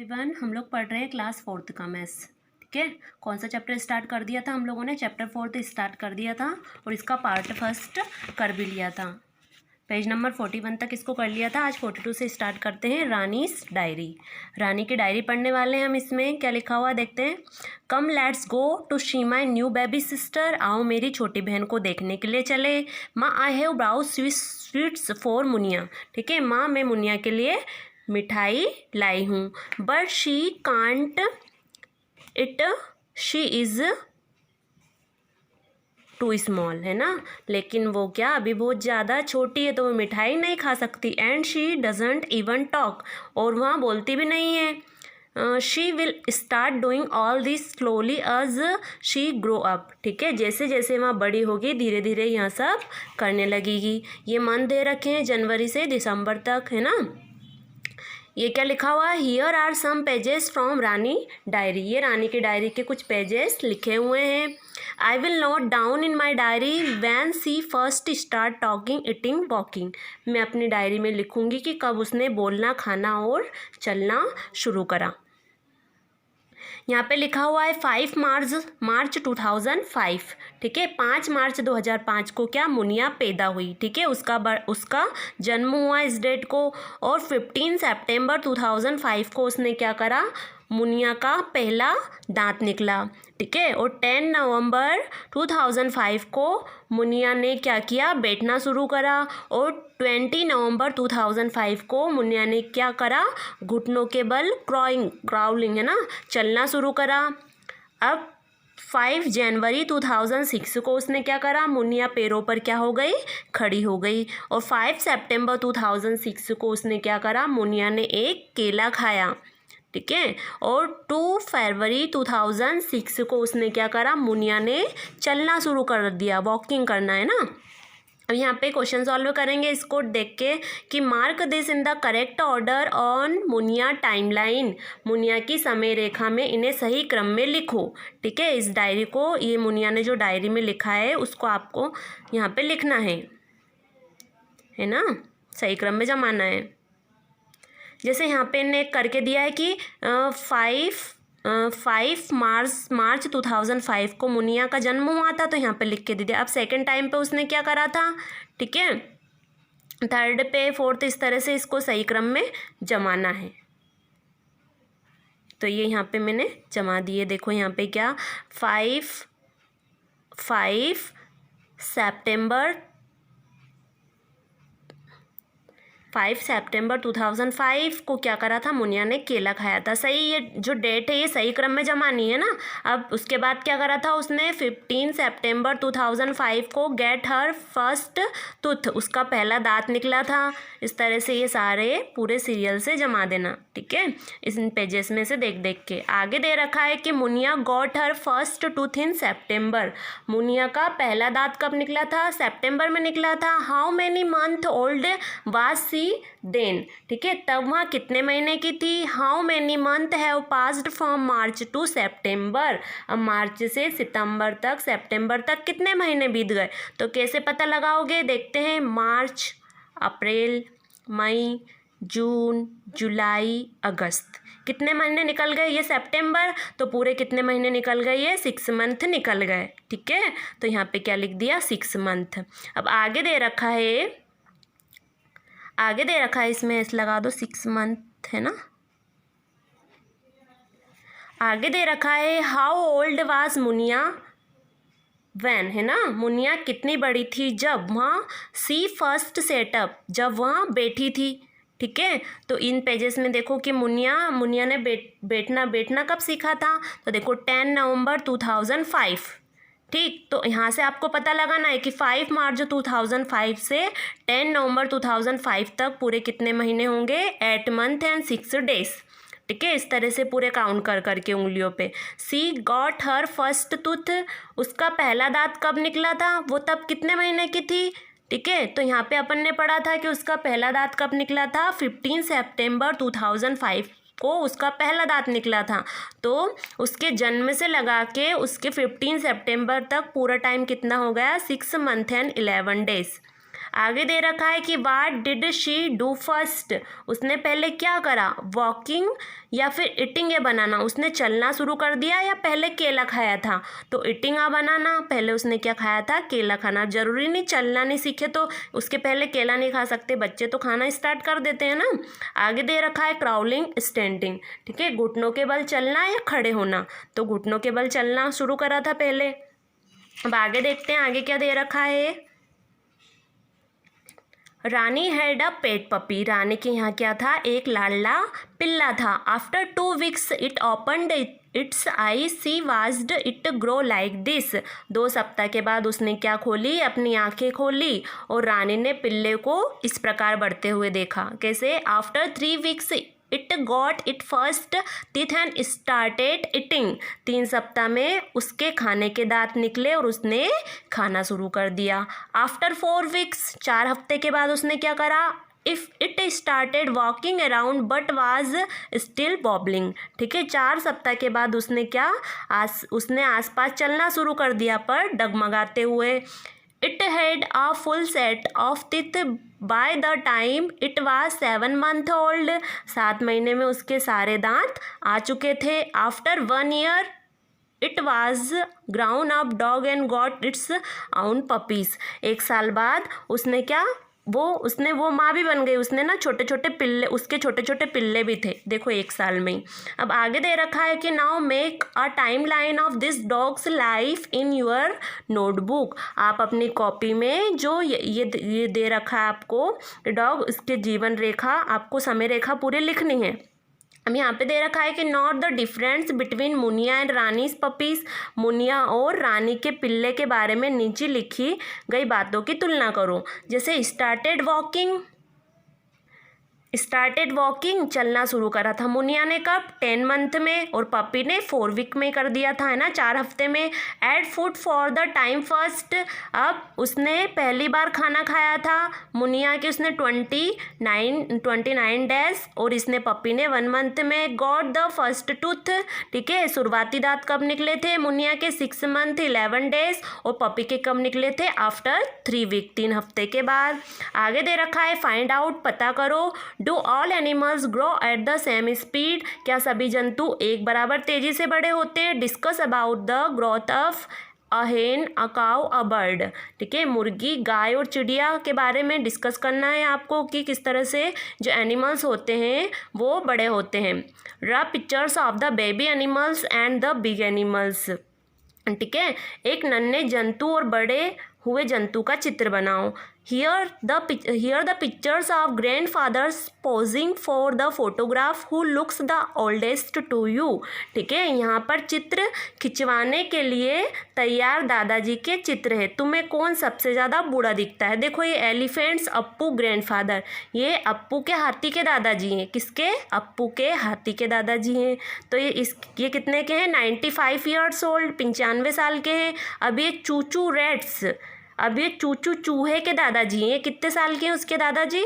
Everyone, हम लोग पढ़ रहे हैं क्लास 4th का मैथ्स। ठीक है, कौन सा चैप्टर स्टार्ट कर दिया था हम लोगों ने? चैप्टर 4th स्टार्ट कर दिया था और इसका पार्ट फर्स्ट कर भी लिया था। पेज नंबर 41 तक इसको कर लिया था। आज 42 से स्टार्ट करते हैं। रानीस डायरी, रानी की डायरी पढ़ने वाले हैं हम। इसमें क्या लिखा हुआ देखते हैं। Come let's go to see my new baby sister, आओ मेरी छोटी बहन को देखने के लिए चले। माँ I have brought sweets for Munia. ठीक है, माँ मैं मुनिया के लिए मिठाई लाई हूँ। But she can't eat, she is too small, है ना। लेकिन वो क्या अभी बहुत ज़्यादा छोटी है तो वो मिठाई नहीं खा सकती। And she doesn't even talk, और वहाँ बोलती भी नहीं है। She will start doing all this slowly as she grow up. ठीक है, जैसे जैसे वहाँ बड़ी होगी धीरे धीरे यह सब करने लगेगी। ये मंथ दे रखे हैं जनवरी से दिसंबर तक, है ना। ये क्या लिखा हुआ है? Here are some pages from Rani diary. ये रानी की डायरी के कुछ पेजेस लिखे हुए हैं। I will note down in my diary van C first start talking eating walking. मैं अपनी डायरी में लिखूंगी कि कब उसने बोलना, खाना और चलना शुरू करा। यहाँ पे लिखा हुआ है 5 मार्च 2005। ठीक है, 5 मार्च 2005 को क्या मुनिया पैदा हुई। ठीक है, उसका जन्म हुआ इस डेट को। और 15 सितंबर 2005 को उसने क्या करा? मुनिया का पहला दांत निकला। ठीक है, और 10 नवंबर 2005 को मुनिया ने क्या किया? बैठना शुरू करा। और 20 नवंबर 2005 को मुनिया ने क्या करा? घुटनों के बल क्राउलिंग, है ना, चलना शुरू करा। अब 5 जनवरी 2006 को उसने क्या करा? मुनिया पैरों पर क्या हो गई? खड़ी हो गई। और 5 सितंबर 2006 को उसने क्या करा? मुनिया ने एक केला खाया। ठीक है, और 2 फरवरी 2006 को उसने क्या करा? मुनिया ने चलना शुरू कर दिया, वॉकिंग करना, है ना। अब यहाँ पे क्वेश्चन सॉल्व करेंगे इसको देख के कि mark this in the correct order on Muniya timeline. Muniya की समय रेखा में इन्हें सही क्रम में लिखो। ठीक है, इस डायरी को, ये मुनिया ने जो डायरी में लिखा है उसको आपको यहाँ पे लिखना है ना, सही क्रम में जमाना है। जैसे यहाँ पे इन्हें करके दिया है कि 5 मार्च 2005 को मुनिया का जन्म हुआ था, तो यहाँ पे लिख के दे दिया। अब सेकंड टाइम पे उसने क्या करा था? ठीक है, थर्ड पे, फोर्थ, इस तरह से इसको सही क्रम में जमाना है। तो ये यहाँ पे मैंने जमा दिए। देखो यहाँ पे क्या 5 सितंबर 2005 को क्या करा था? मुनिया ने केला खाया था। सही, ये जो डेट है ये सही क्रम में जमानी है ना। अब उसके बाद क्या करा था उसने? 15 सितंबर 2005 को गेट हर फर्स्ट टूथ, उसका पहला दांत निकला था। इस तरह से ये सारे पूरे सीरियल से जमा देना। ठीक है, इस पेजेस में से देख देख के। आगे दे रखा है कि Muniya got her first tooth in September. Muniya का पहला दांत कब निकला था? सितंबर में निकला था। How many month old was she then. ठीक है, तब वहाँ कितने महीने की थी? How many month have passed from March to September. अब मार्च से सितंबर तक, सितंबर तक कितने महीने बीत गए? तो कैसे पता लगाओगे? देखते हैं। मार्च, अप्रैल, मई, जून, जुलाई, अगस्त, कितने महीने निकल गए? ये सितंबर, तो पूरे कितने महीने निकल गए? ये 6 मंथ निकल गए। ठीक है, तो यहाँ पे क्या लिख दिया? 6 मंथ। अब आगे दे रखा है, इसमें ऐसे लगा दो 6 मंथ, है ना। आगे दे रखा है how old was Munia then, है ना। मुनिया कितनी बड़ी थी जब वहाँ सी फर्स्ट सेटअप, जब वहाँ बैठी थी। ठीक है, तो इन पेजेस में देखो कि मुनिया ने बैठना कब सीखा था? तो देखो 10 नवंबर 2005। ठीक, तो यहाँ से आपको पता लगाना है कि 5 मार्च 2005 से 10 नवंबर 2005 तक पूरे कितने महीने होंगे? 8 मंथ एंड 6 डेज। ठीक है, इस तरह से पूरे काउंट कर करके उंगलियों पे। सी गॉट हर फर्स्ट टूथ, उसका पहला दांत कब निकला था? वो तब कितने महीने की थी? ठीक है, तो यहाँ पे अपन ने पढ़ा था कि उसका पहला दांत कब निकला था? 15 सितंबर 2005 को उसका पहला दांत निकला था। तो उसके जन्म से लगा के उसके 15 सितंबर तक पूरा टाइम कितना हो गया? 6 मंथ एंड 11 डेज। आगे दे रखा है कि what did she do first, उसने पहले क्या करा, वॉकिंग या फिर ईटिंग या बनाना, उसने चलना शुरू कर दिया या पहले केला खाया था। तो ईटिंग या बनाना, पहले उसने क्या खाया था, केला खाना। जरूरी नहीं चलना नहीं सीखे तो उसके पहले केला नहीं खा सकते, बच्चे तो खाना स्टार्ट कर देते हैं ना। आगे दे रखा है क्राउलिंग स्टैंडिंग, ठीक है, घुटनों के बल चलना या खड़े होना, तो घुटनों के बल चलना शुरू करा था पहले। अब आगे देखते हैं आगे क्या दे रखा है। रानी हैड अ पेट पपी, रानी के यहाँ क्या था, एक लाडला पिल्ला था। After 2 weeks it opened its eye, she watched it grow like this, 2 सप्ताह के बाद उसने क्या खोली, अपनी आंखें खोली और रानी ने पिल्ले को इस प्रकार बढ़ते हुए देखा। कैसे, after 3 weeks it got it first teeth and started eating, 3 सप्ताह में उसके खाने के दांत निकले और उसने खाना शुरू कर दिया। आफ्टर 4 weeks, 4 हफ्ते के बाद उसने क्या करा, if it started walking around but was still boggling, ठीक है, 4 सप्ताह के बाद उसने क्या, उसने आसपास चलना शुरू कर दिया पर डगमगाते हुए। It had a full set of teeth by the time it was 7 months old, 7 महीने में उसके सारे दांत आ चुके थे। After 1 year it was ground up dog and got its own puppies, 1 साल बाद उसने क्या, वो माँ भी बन गई, उसने ना छोटे छोटे पिल्ले, उसके छोटे छोटे पिल्ले भी थे, देखो 1 साल में ही। अब आगे दे रखा है कि now make a time line of this dogs life in your notebook, आप अपनी कॉपी में जो ये दे रखा है आपको डॉग, इसके जीवन रेखा, आपको समय रेखा पूरे लिखनी है। अब यहाँ पे दे रखा है कि note the difference between Muniya and Rani's puppies, Muniya और रानी के पिल्ले के बारे में नीचे लिखी गई बातों की तुलना करो। जैसे स्टार्टेड वॉकिंग चलना शुरू करा था मुनिया ने कब, 10 month में, और पपी ने 4 week में कर दिया था, है ना, 4 हफ्ते में। Had food for the time first, अब उसने पहली बार खाना खाया था मुनिया के, उसने 29 days और इसने पपी ने 1 month में। गॉट द फर्स्ट टूथ, ठीक है, शुरुआती दांत कब निकले थे मुनिया के, 6 month 11 days और पपी के कब निकले थे, आफ्टर 3 week, 3 हफ्ते के बाद। आगे दे रखा है फाइंड आउट, पता करो, do all animals grow at the same speed, क्या सभी जंतु एक बराबर तेजी से बड़े होते हैं। Discuss about the growth of a हेन, अ काउ, अ बर्ड, ठीक है, मुर्गी, गाय और चिड़िया के बारे में डिस्कस करना है आपको कि किस तरह से जो एनिमल्स होते हैं वो बड़े होते हैं। Draw pictures of the baby animals and the big animals, ठीक है, एक नन्हे जंतु और बड़े हुए जंतु का चित्र बनाओ। Here the pictures of grandfathers posing for the photograph who looks the oldest to you, ठीक है, यहाँ पर चित्र खिंचवाने के लिए तैयार दादाजी के चित्र है, तुम्हें कौन सबसे ज़्यादा बूढ़ा दिखता है। देखो ये एलिफेंट्स, अप्पू ग्रैंडफादर, ये अप्पू के हाथी के दादाजी हैं, किसके, अप्पू के हाथी के दादाजी हैं। तो ये कितने के हैं, 95 years old, 95 साल के हैं। अब ये चूचू रेट्स, अब ये चूचू चूहे के दादाजी हैं, कितने साल के हैं उसके दादाजी,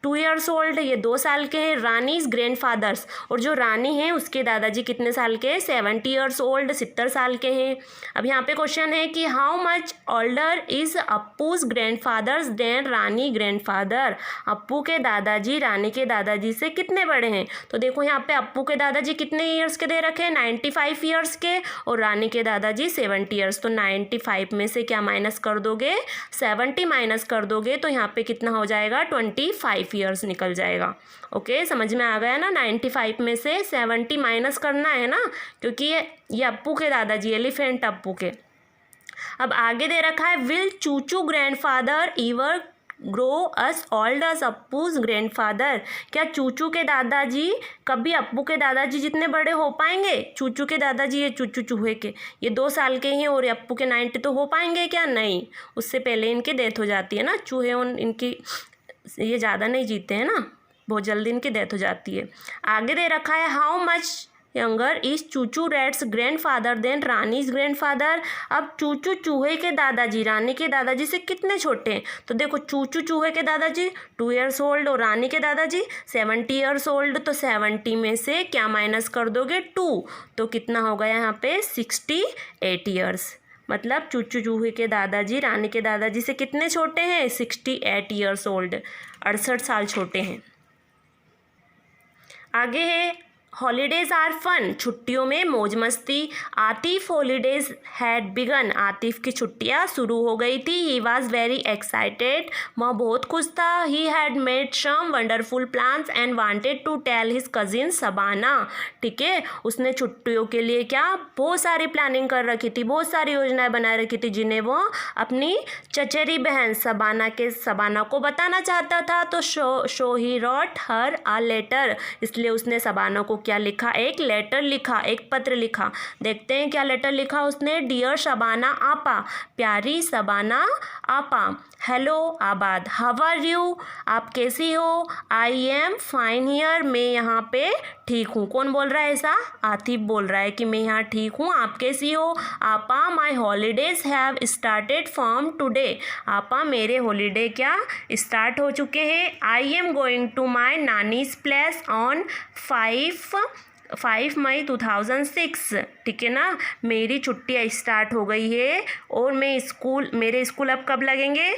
2 years old, ये 2 साल के हैं। रानीज ग्रैंडफादर्स, और जो रानी हैं उसके दादाजी कितने साल के हैं, 70 years old, 70 साल के हैं। अब यहाँ पे क्वेश्चन है कि how much older is Appu's grandfather's than Rani grandfather, Appu के दादाजी रानी के दादाजी से कितने बड़े हैं। तो देखो यहाँ पे अप्पू के दादाजी कितने ईयर्स के दे रखे हैं, 95 years के, और रानी के दादाजी 70 years, तो 95 में से क्या माइनस कर दोगे, 70 माइनस कर दोगे, तो यहाँ पे कितना हो जाएगा, 25 years निकल जाएगा। ओके, समझ में आ गया ना, 95 में से 70 माइनस करना है ना, क्योंकि ये अप्पू के दादाजी, एलिफेंट अप्पू के। अब आगे दे रखा है will Chuchu grandfather ever grow as old as Appu's grandfather, क्या चूचू के दादाजी कभी अप्पू के दादाजी जितने बड़े हो पाएंगे। चूचू के दादाजी, ये चूचू चूहे के, ये 2 साल के हैं और अप्पू के 90 तो हो पाएंगे क्या, नहीं, उससे पहले इनकी डेथ हो जाती है ना, चूहे इनकी ये ज़्यादा नहीं जीते हैं ना, बहुत जल्दी इनकी डेथ हो जाती है। आगे दे रखा है how much younger is Chuchu rat's grandfather than Rani's grandfather, अब चूचू चूहे के दादाजी रानी के दादाजी से कितने छोटे हैं। तो देखो चूचू चूहे के दादाजी 2 years old और रानी के दादाजी 70 years old, तो 70 में से क्या माइनस कर दोगे, 2, तो कितना हो गया यहाँ पे 68 years। मतलब चूचू चूहे के दादाजी रानी के दादाजी से कितने छोटे हैं? 68 ईयर्स ओल्ड, 68 साल छोटे हैं। आगे है हॉलीडेज आर फन, छुट्टियों में मौज मस्ती। Atif holidays had begun, Atif की छुट्टियां शुरू हो गई थी। ही वॉज वेरी एक्साइटेड, वह बहुत खुश था। He had made some wonderful plans and wanted to tell his cousin Sabana. ठीक है, उसने छुट्टियों के लिए क्या बहुत सारी प्लानिंग कर रखी थी, बहुत सारी योजनाएं बना रखी थी, जिन्हें वो अपनी चचेरी बहन सबाना को बताना चाहता था। तो so he wrote her a letter, इसलिए उसने सबाना को क्या लिखा? एक लेटर लिखा, एक पत्र लिखा। देखते हैं क्या लेटर लिखा उसने। डियर शबाना आपा, प्यारी शबाना आपा। हेलो आबाद, हाउ आर यू, आप कैसी हो? आई एम फाइन हियर, मैं यहाँ पे ठीक हूँ। कौन बोल रहा है ऐसा? आतिफ बोल रहा है कि मैं यहाँ ठीक हूँ, आप कैसी हो? आपा my holidays have started from today, आपा मेरे हॉलीडे क्या स्टार्ट हो चुके हैं। I am going to my nani's place on 5 May 2006। ठीक है ना, मेरी छुट्टियाँ स्टार्ट हो गई है और मेरे स्कूल अब कब लगेंगे?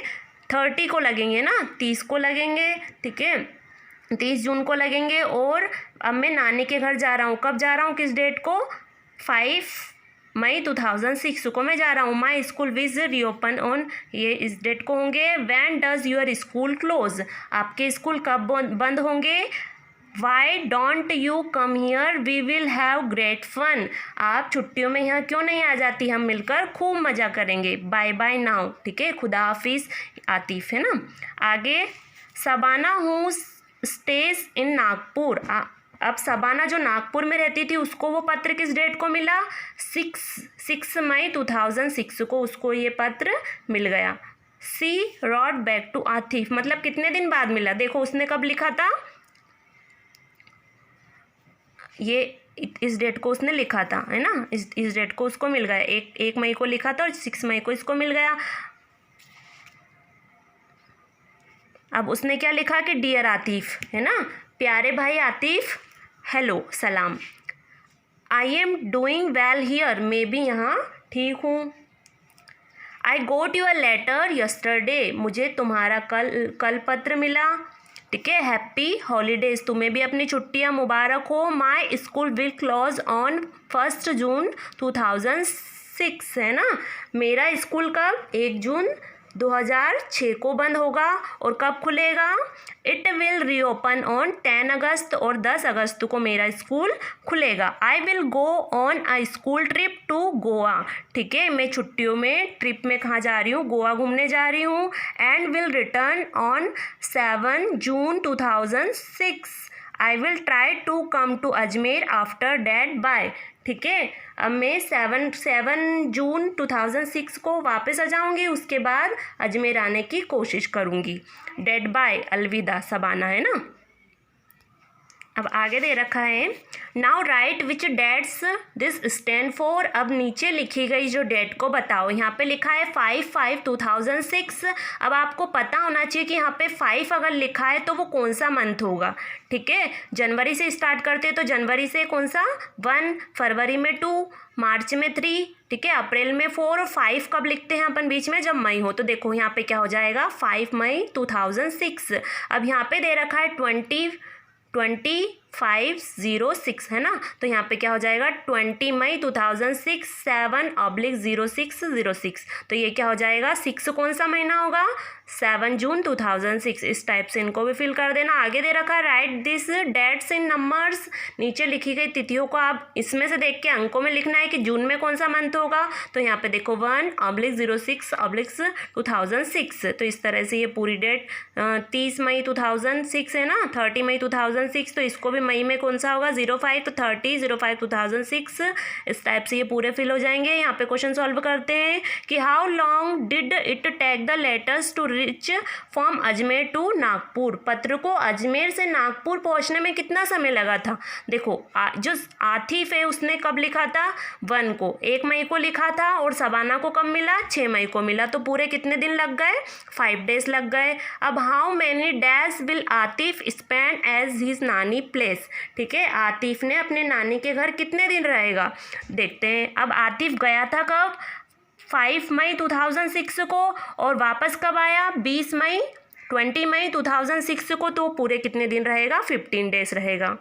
30 को लगेंगे ना, 30 को लगेंगे। ठीक है, 30 जून को लगेंगे। और अब मैं नानी के घर जा रहा हूँ। कब जा रहा हूँ, किस डेट को? 5 मई 2006 को मैं जा रहा हूँ। My school will reopen on, ये इस डेट को होंगे। When does your school close, आपके स्कूल कब बंद होंगे? Why don't you come here, we will have great fun, आप छुट्टियों में यहाँ क्यों नहीं आ जाती, हम मिलकर खूब मज़ा करेंगे। Bye bye now. ठीक है, खुदा हाफिज़ आतिफ, है ना। आगे शबाना हूँ स्टेज इन नागपुर, अब शबाना जो नागपुर में रहती थी उसको वो पत्र किस डेट को मिला? 6 मई 2006 को उसको ये पत्र मिल गया। सी रॉट बैक टू आतिफ, मतलब कितने दिन बाद मिला? देखो उसने कब लिखा था, ये इस डेट को उसने लिखा था, है ना, इस डेट को उसको मिल गया। एक मई को लिखा था और 6 मई को इसको मिल गया। अब उसने क्या लिखा कि डियर आतिफ, है ना, प्यारे भाई आतिफ, हेलो सलाम। I am doing well here, मैं भी यहाँ ठीक हूँ। आई गोट योर लेटर यस्टरडे, मुझे तुम्हारा कल पत्र मिला। ठीक है, हैप्पी हॉलीडेज, तुम्हें भी अपनी छुट्टियां मुबारक हो। My school will close on 1 जून 2006, है ना, मेरा स्कूल कब? 1 जून 2006 को बंद होगा। और कब खुलेगा? It will reopen on 10 August, और 10 अगस्त को मेरा स्कूल खुलेगा। I will go on a school trip to Goa, ठीक है, मैं छुट्टियों में ट्रिप में कहाँ जा रही हूँ? गोवा घूमने जा रही हूँ। And will return on 7 June 2006, I will try to come to Ajmer after that bye. ठीक है, अब मैं 7 जून 2006 को वापस आ जाऊँगी, उसके बाद अजमेर आने की कोशिश करूँगी। डेड बाय, अलविदा शबाना, है ना। अब आगे दे रखा है, now write which dates this stand for, अब नीचे लिखी गई जो डेट को बताओ। यहाँ पे लिखा है 5/5/2006। अब आपको पता होना चाहिए कि यहाँ पे 5 अगर लिखा है तो वो कौन सा मंथ होगा। ठीक है, जनवरी से स्टार्ट करते हैं तो जनवरी से कौन सा? 1, फरवरी में 2, मार्च में 3, ठीक है, अप्रैल में 4, और 5 कब लिखते हैं अपन बीच में? जब मई हो। तो देखो यहाँ पे क्या हो जाएगा, 5 मई 2006। अब यहाँ पे दे रखा है 2506, है ना, तो यहाँ पे क्या हो जाएगा 20 मई 2006, 7/0606। तो ये क्या हो जाएगा, 6 कौन सा महीना होगा? 7 जून 2006। इस टाइप से इनको भी फिल कर देना। आगे दे रखा है write this dates in numbers, नीचे लिखी गई तिथियों को आप इसमें से देख के अंकों में लिखना है कि जून में कौन सा मंथ होगा। तो यहाँ पे देखो 1/06/2006। तो इस तरह से ये पूरी डेट 30 मई 2006 है ना, 30 मई 2006, तो इसको भी मई में कौन सा होगा? 05, तो 30/05/2006। इस टाइप से ये पूरे फिल हो जाएंगे। यहाँ पे क्वेश्चन सॉल्व करते हैं कि how long did it take the letters to reach from Ajmer to Nagpur, पत्र को अजमेर से नागपुर पहुँचने में कितना समय लगा था। देखो जो आतिफ है उसने कब लिखा था? 1 को, 1 मई को लिखा था, और शबाना को कब मिला? 6 मई को मिला। तो पूरे कितने दिन लग गए? 5 डेज लग गए। अब how many days will Atif spend as his nani place, ठीक है, आतिफ ने अपने नानी के घर कितने दिन रहेगा, देखते हैं। अब आतिफ गया था कब? 5 मई 2006 को, और वापस कब आया 20 मई 2006 को, तो पूरे कितने दिन रहेगा 15 डेज रहेगा।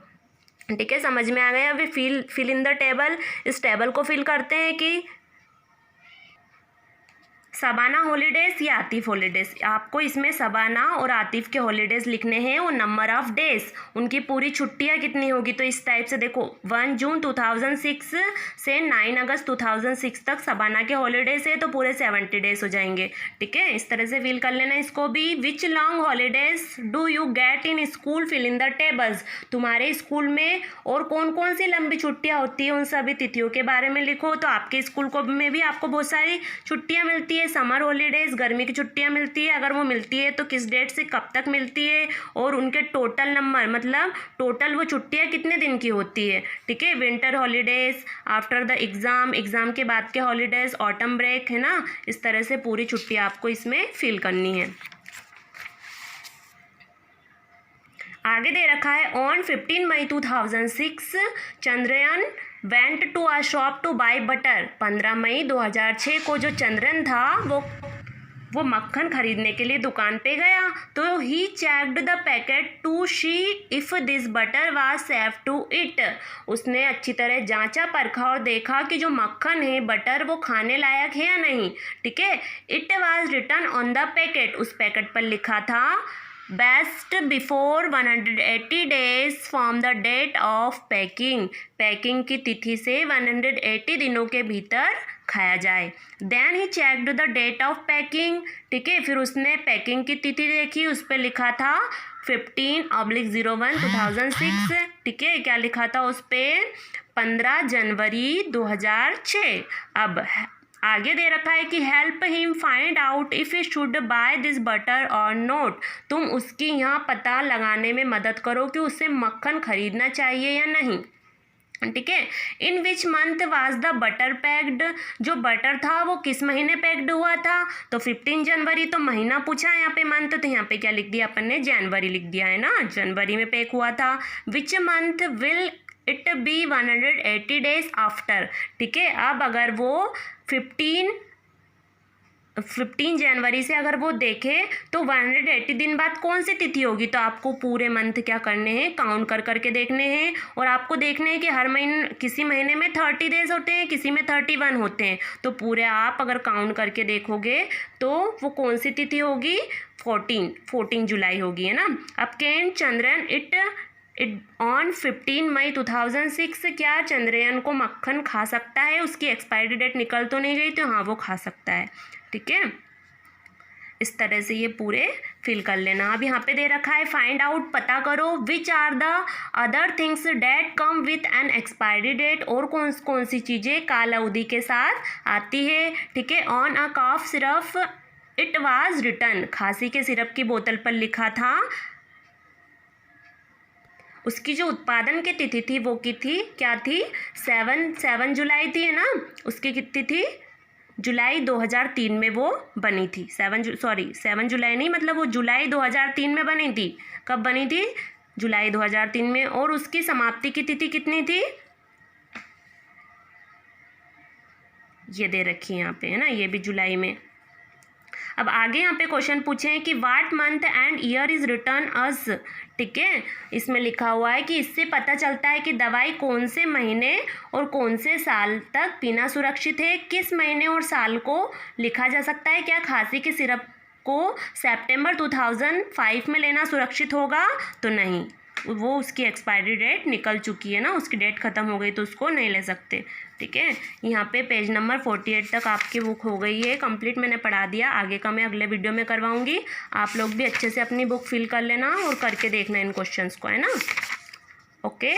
ठीक है, समझ में आ गया। अभी फिल इन द टेबल, इस टेबल को फिल करते हैं कि शबाना हॉलीडेज़ या आतिफ हॉलीडेज़। आपको इसमें शबाना और आतिफ के हॉलीडेज़ लिखने हैं और नंबर ऑफ़ डेज़, उनकी पूरी छुट्टियां कितनी होगी। तो इस टाइप से देखो 1 जून 2006 से 9 अगस्त 2006 तक शबाना के हॉलीडेज़ है, तो पूरे 70 डेज हो जाएंगे। ठीक है, इस तरह से फिल कर लेना इसको भी। Which long holidays do you get in school, fill in the tables. तुम्हारे स्कूल में और कौन कौन सी लंबी छुट्टियाँ होती है, उन सभी तिथियों के बारे में लिखो। तो आपके स्कूल को में भी आपको बहुत सारी छुट्टियाँ मिलती है। समर हॉलीडेज, गर्मी की छुट्टियां मिलती है, अगर वो मिलती है तो किस डेट से कब तक मिलती है, और उनके टोटल नंबर, मतलब टोटल वो छुट्टियां कितने दिन की होती है। ठीक है, winter holidays, after the exam, exam के बाद के हॉलीडेज, ऑटम ब्रेक, है ना। इस तरह से पूरी छुट्टियां आपको इसमें फिल करनी है। आगे दे रखा है on 15 May 2006 Chandrayaan went to a shop to buy butter. 15 मई 2006 को जो चंद्रन था वो मक्खन खरीदने के लिए दुकान पे गया। तो he checked the packet to see if this butter was safe to eat. उसने अच्छी तरह जांचा परखा और देखा कि जो मक्खन है, बटर, वो खाने लायक है या नहीं। ठीक है, it was written on the packet, उस पैकेट पर लिखा था best before 180 days from the date of packing. Packing की तिथि से 180 दिनों के भीतर खाया जाए। देन ही checked the date of packing. ठीक है, फिर उसने पैकिंग की तिथि देखी, उस पर लिखा था 15/01 2006। ठीक है, क्या लिखा था उस पर 15 जनवरी 2006। अब आगे दे रखा है कि help him find out if he should by this butter और नोट। तुम उसकी यहाँ पता लगाने में मदद करो कि उसे मक्खन खरीदना चाहिए या नहीं। ठीक है, in which month was the butter packed. जो बटर था वो किस महीने पैक्ड हुआ था, तो 15 जनवरी। तो महीना पूछा है यहाँ पे मंथ, तो यहाँ पे क्या लिख दिया अपन ने, जनवरी लिख दिया है ना, जनवरी में पैक हुआ था। Which month will it be 180 days after. ठीक है, अब अगर वो 15 जनवरी से अगर वो देखे तो 180 दिन बाद कौन सी तिथि होगी। तो आपको पूरे मंथ क्या करने हैं, काउंट कर करके देखने हैं, और आपको देखने हैं कि हर महीने, किसी महीने में 30 डेज होते हैं, किसी में 31 होते हैं। तो पूरे आप अगर काउंट करके देखोगे तो वो कौन सी तिथि होगी, 14 जुलाई होगी, है ना। अब कैन चंद्रयान इट ऑन 15 मई 2006, क्या चंद्रयान को मक्खन खा सकता है। उसकी एक्सपायरी डेट निकल तो नहीं गई, तो हाँ वो खा सकता है। ठीक है, इस तरह से ये पूरे फिल कर लेना। अब यहाँ पे दे रखा है फाइंड आउट, पता करो, which are the other things date come with an expiry date. और कौन सी चीज़ें काल अवधि के साथ आती है। ठीक है, on a cough syrup it was written. खांसी के सिरप की बोतल पर लिखा था, उसकी जो उत्पादन की तिथि थी वो क्या थी, 7 जुलाई थी, है ना। उसकी कितनी थी, जुलाई 2003 में वो बनी थी। 7 जुलाई नहीं, मतलब वो जुलाई 2003 में बनी थी। कब बनी थी, जुलाई 2003 में। और उसकी समाप्ति की तिथि कितनी थी, ये दे रखी है यहाँ पे, है ना, ये भी जुलाई में। अब आगे यहाँ पे क्वेश्चन पूछे हैं कि what month and year is written us. ठीक है, इसमें लिखा हुआ है कि इससे पता चलता है कि दवाई कौन से महीने और कौन से साल तक पीना सुरक्षित है। किस महीने और साल को लिखा जा सकता है। क्या खांसी के सिरप को सितंबर 2005 में लेना सुरक्षित होगा, तो नहीं, वो उसकी एक्सपायरी डेट निकल चुकी है ना, उसकी डेट ख़त्म हो गई, तो उसको नहीं ले सकते। ठीक है, यहाँ पे पेज नंबर 48 तक आपकी बुक हो गई है कंप्लीट, मैंने पढ़ा दिया। आगे का मैं अगले वीडियो में करवाऊँगी। आप लोग भी अच्छे से अपनी बुक फिल कर लेना और करके देखना इन क्वेश्चंस को, है ना। ओके।